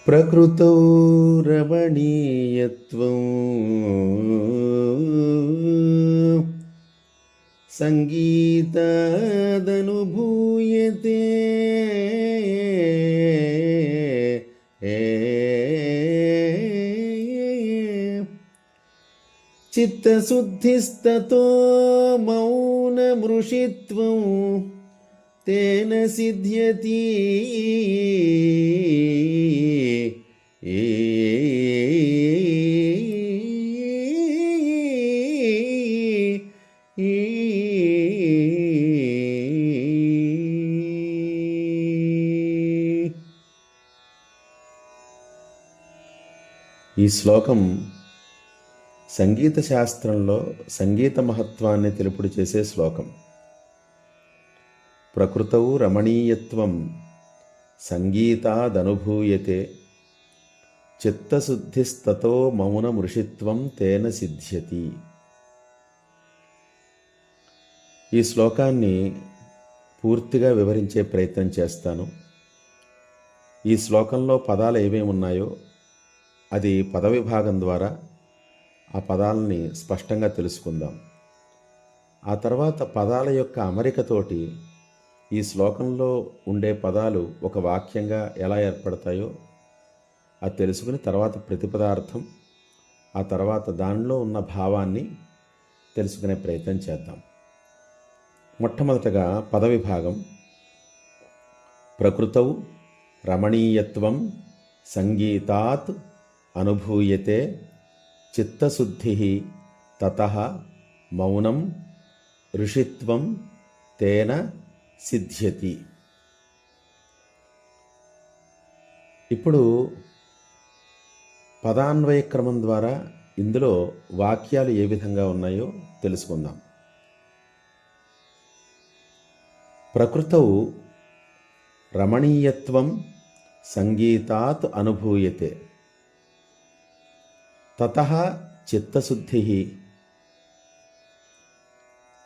ప్రకృతౌ రమణీయత్వం సంగీతాదనుభూయతే చిత్తశుద్ధిస్తతో మౌనమృషిత్వం తేన సిద్ధ్యతి. ఈ శ్లోకం సంగీత శాస్త్రంలో సంగీత మహత్వాన్ని తెలుపుడు చేసే శ్లోకం. ప్రకృతౌ రమణీయత్వం సంగీతాదనుభూయతే చిత్తశుద్ధిస్తతో మౌనమృషిత్వం తేన సిద్ధ్యతి. ఈ శ్లోకాన్ని పూర్తిగా వివరించే ప్రయత్నం చేస్తాను. ఈ శ్లోకంలో పదాలు ఏమేమి ఉన్నాయో అది పదవిభాగం ద్వారా ఆ పదాలని స్పష్టంగా తెలుసుకుందాం. ఆ తర్వాత పదాల యొక్క అమరికతోటి ఈ శ్లోకంలో ఉండే పదాలు ఒక వాక్యంగా ఎలా ఏర్పడతాయో అది తెలుసుకుని తర్వాత ప్రతిపదార్థం, ఆ తర్వాత దానిలో ఉన్న భావాన్ని తెలుసుకునే ప్రయత్నం చేద్దాం. మొట్టమొదటగా పదవిభాగం. ప్రకృతౌ రమణీయత్వం సంగీతాత్ అనుభూయతే చిత్తశుద్ధి తతః మౌనం ఋషిత్వం తేన సిద్ధ్యతి. ఇప్పుడు పదాన్వయ క్రమం ద్వారా ఇందులో వాక్యాలు ఏ విధంగా ఉన్నాయో తెలుసుకుందాం. ప్రకృతౌ రమణీయత్వం సంగీతాత్ అనుభూయతే తతః చిత్తశుద్ధి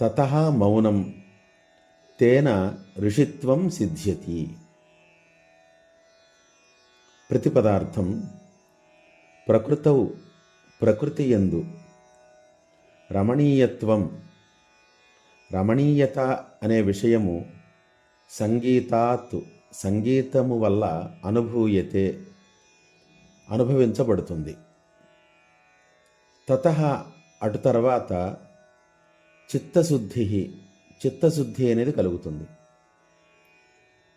తతః మౌనం తేన ఋషిత్వం సిద్ధ్యతి. ప్రతిపదార్థం. ప్రకృతౌ ప్రకృతి యందు రమణీయత్వం రమణీయత అనే విషయము సంగీతాత్ సంగీతము వల్ల అనుభూయతే అనుభవించబడుతుంది. తతః అటు తర్వాత చిత్తశుద్ధి చిత్తశుద్ధి అనేది కలుగుతుంది.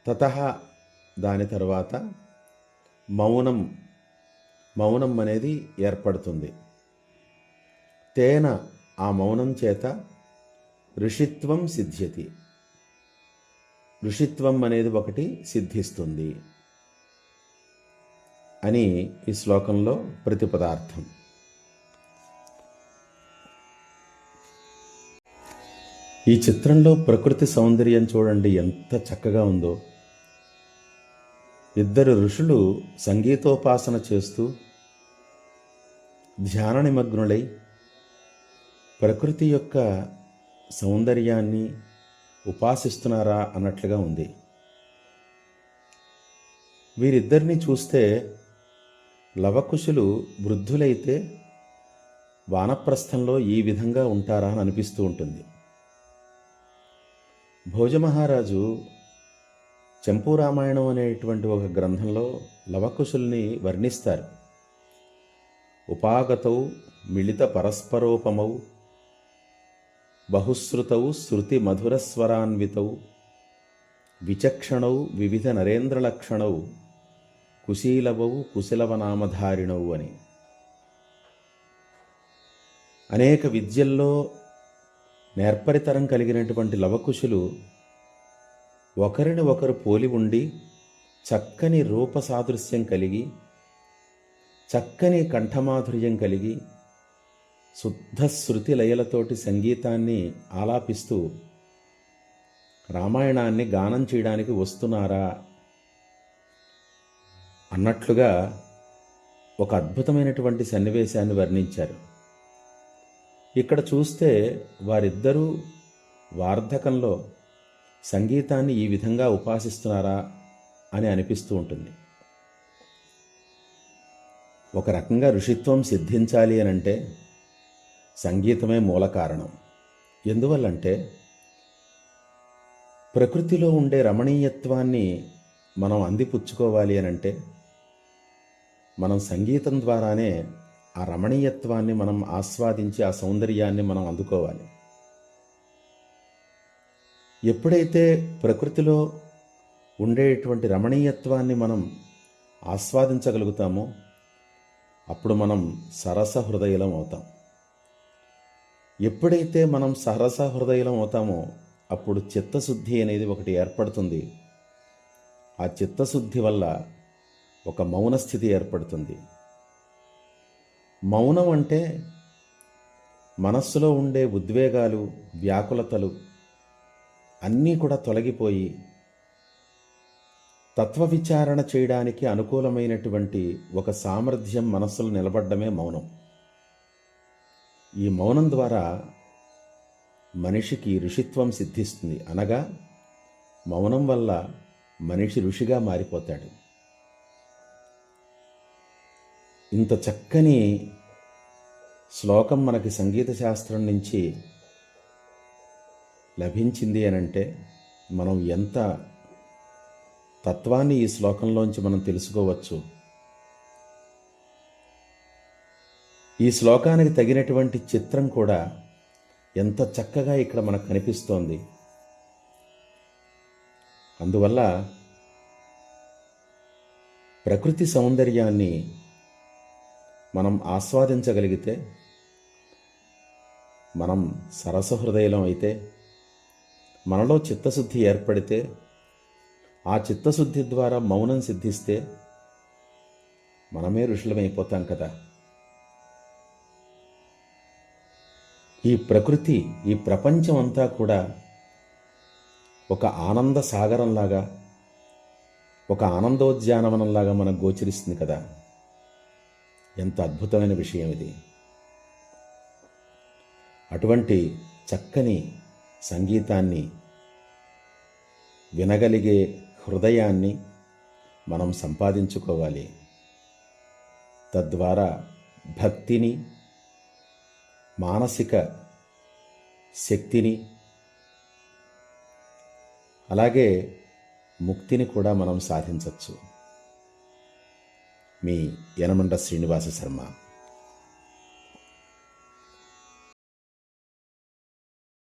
తతః దాని తర్వాత మౌనం మౌనం అనేది ఏర్పడుతుంది. తేన ఆ మౌనం చేత ఋషిత్వం సిద్ధ్యతి ఋషిత్వం అనేది ఒకటి సిద్ధిస్తుంది అని ఈ శ్లోకంలో ప్రతిపదార్థం. ఈ చిత్రంలో ప్రకృతి సౌందర్యం చూడండి ఎంత చక్కగా ఉందో. ఇద్దరు ఋషులు సంగీతోపాసన చేస్తూ ధ్యాన నిమగ్నులై ప్రకృతి యొక్క సౌందర్యాన్ని ఉపాసిస్తున్నారా అన్నట్లుగా ఉంది. వీరిద్దరిని చూస్తే లవకుశులు వృద్ధులైతే వానప్రస్థంలో ఈ విధంగా ఉంటారా అని అనిపిస్తూ ఉంటుంది. భోజమహారాజు చంపూ రామాయణం అనేటువంటి ఒక గ్రంథంలో లవకుశుల్ని వర్ణిస్తారు. ఉపాగతౌ మిళిత పరస్పరోపమౌ బహుశ్రుతౌ శృతి మధురస్వరాన్వితౌ విచక్షణౌ వివిధ నరేంద్రలక్షణౌ కుశీలవౌ కుశలవనామధారిణౌ అని. అనేక విద్యల్లో నేర్పరితరం కలిగినటువంటి లవకుశులు ఒకరిని ఒకరు పోలి ఉండి చక్కని రూపసాదృశ్యం కలిగి చక్కని కంఠమాధుర్యం కలిగి శుద్ధ శృతి లయలతోటి సంగీతాన్ని ఆలాపిస్తూ రామాయణాన్ని గానం చేయడానికి వస్తున్నారా అన్నట్లుగా ఒక అద్భుతమైనటువంటి సన్నివేశాన్ని వర్ణించారు. ఇక్కడ చూస్తే వారిద్దరూ వార్ధకంలో సంగీతాన్ని ఈ విధంగా ఉపాసిస్తున్నారా అని అనిపిస్తూ ఉంటుంది. ఒక రకంగా ఋషిత్వం సిద్ధించాలి అని అంటే సంగీతమే మూల కారణం. ఎందువల్లంటే ప్రకృతిలో ఉండే రమణీయత్వాన్ని మనం అందిపుచ్చుకోవాలి అని అంటే మనం సంగీతం ద్వారానే ఆ రమణీయత్వాన్ని మనం ఆస్వాదించి ఆ సౌందర్యాన్ని మనం అందుకోవాలి. ఎప్పుడైతే ప్రకృతిలో ఉండేటువంటి రమణీయత్వాన్ని మనం ఆస్వాదించగలుగుతామో అప్పుడు మనం సరస హృదయులం అవుతాం. ఎప్పుడైతే మనం సరస హృదయులం అవుతామో అప్పుడు చిత్తశుద్ధి అనేది ఒకటి ఏర్పడుతుంది. ఆ చిత్తశుద్ధి వల్ల ఒక మౌన స్థితి ఏర్పడుతుంది. మౌనం అంటే మనస్సులో ఉండే ఉద్వేగాలు, వ్యాకులతలు అన్నీ కూడా తొలగిపోయి తత్వ విచారణ చేయడానికి అనుకూలమైనటువంటి ఒక సామర్థ్యం మనస్సులో నిలబడ్డమే మౌనం. ఈ మౌనం ద్వారా మనిషికి ఋషిత్వం సిద్ధిస్తుంది. అనగా మౌనం వల్ల మనిషి ఋషిగా మారిపోతాడు. ఇంత చక్కని శ్లోకం మనకి సంగీత శాస్త్రం నుంచి లభించింది అనంటే మనం ఎంత తత్వాన్ని ఈ శ్లోకంలోంచి మనం తెలుసుకోవచ్చు. ఈ శ్లోకానికి తగినటువంటి చిత్రం కూడా ఎంత చక్కగా ఇక్కడ మనకు కనిపిస్తోంది. అందువల్ల ప్రకృతి సౌందర్యాన్ని మనం ఆస్వాదించగలిగితే, మనం సరస హృదయం అయితే, మనలో చిత్తశుద్ధి ఏర్పడితే, ఆ చిత్తశుద్ధి ద్వారా మౌనం సిద్ధిస్తే మనమే ఋషులమైపోతాం కదా. ఈ ప్రకృతి, ఈ ప్రపంచం అంతా కూడా ఒక ఆనంద సాగరంలాగా, ఒక ఆనందోద్యానవనంలాగా మనకు గోచరిస్తుంది కదా. ఎంత అద్భుతమైన విషయం ఇది. అటువంటి చక్కని సంగీతాన్ని వినగలిగే హృదయాన్ని మనం సంపాదించుకోవాలి. తద్వారా భక్తిని, మానసిక శక్తిని, అలాగే ముక్తిని కూడా మనం సాధించవచ్చు. మీ యనమండ శ్రీనివాస శర్మ.